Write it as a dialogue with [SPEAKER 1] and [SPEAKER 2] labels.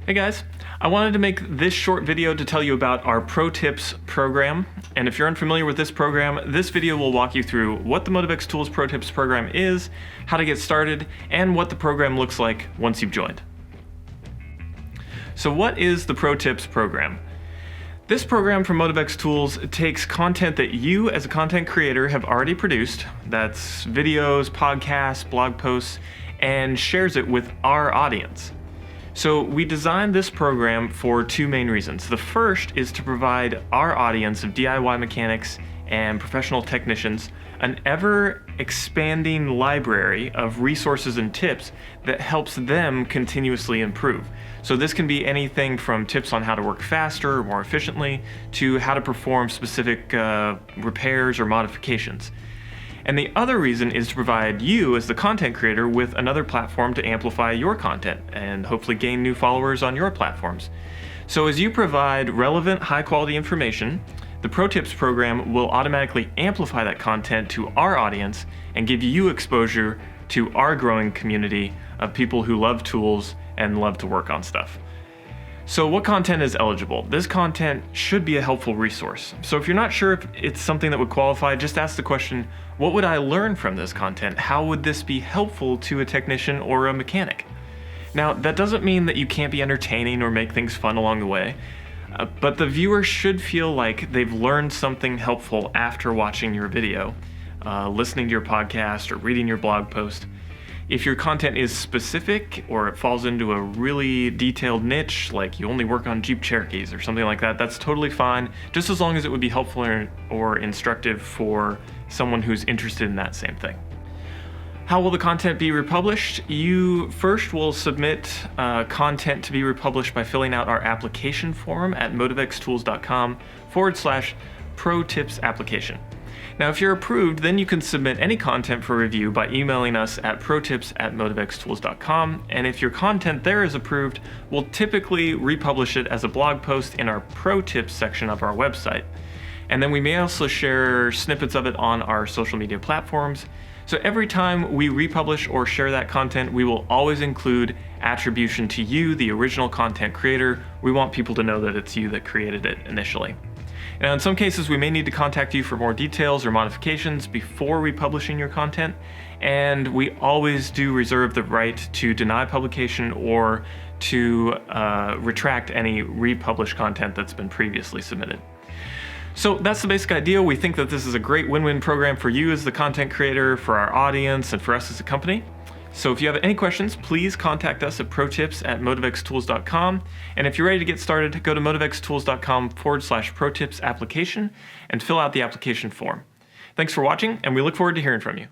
[SPEAKER 1] Hey guys, I wanted to make this short video to tell you about our Pro Tips program. And if you're unfamiliar with this program, this video will walk you through what the Motivx Tools Pro Tips program is, how to get started, and what the program looks like once you've joined. So what is the Pro Tips program? This program from Motivx Tools takes content that you as a content creator have already produced, that's videos, podcasts, blog posts, and shares it with our audience. So we designed this program for two main reasons. The first is to provide our audience of DIY mechanics and professional technicians an ever-expanding library of resources and tips that helps them continuously improve. So this can be anything from tips on how to work faster or more efficiently to how to perform specific repairs or modifications. And the other reason is to provide you as the content creator with another platform to amplify your content and hopefully gain new followers on your platforms. So as you provide relevant, high-quality information, the Pro Tips program will automatically amplify that content to our audience and give you exposure to our growing community of people who love tools and love to work on stuff. So what content is eligible? This content should be a helpful resource. So if you're not sure if it's something that would qualify, just ask the question, what would I learn from this content? How would this be helpful to a technician or a mechanic? Now, that doesn't mean that you can't be entertaining or make things fun along the way, but the viewer should feel like they've learned something helpful after watching your video, listening to your podcast, or reading your blog post. If your content is specific or it falls into a really detailed niche, like you only work on Jeep Cherokees or something like that, that's totally fine, just as long as it would be helpful or instructive for someone who's interested in that same thing. How will the content be republished? You first will submit content to be republished by filling out our application form at motivxtools.com/pro-tips-application. Now, if you're approved, then you can submit any content for review by emailing us at protips@motivxtools.com, and if your content there is approved, we'll typically republish it as a blog post in our Pro Tips section of our website. And then we may also share snippets of it on our social media platforms. So every time we republish or share that content, we will always include attribution to you, the original content creator. We want people to know that it's you that created it initially. Now, in some cases, we may need to contact you for more details or modifications before republishing your content, and we always do reserve the right to deny publication or to retract any republished content that's been previously submitted. So that's the basic idea. We think that this is a great win-win program for you as the content creator, for our audience, and for us as a company. So if you have any questions, please contact us at protips@motivxtools.com. And if you're ready to get started, go to motivxtools.com/pro-tips-application and fill out the application form. Thanks for watching, and we look forward to hearing from you.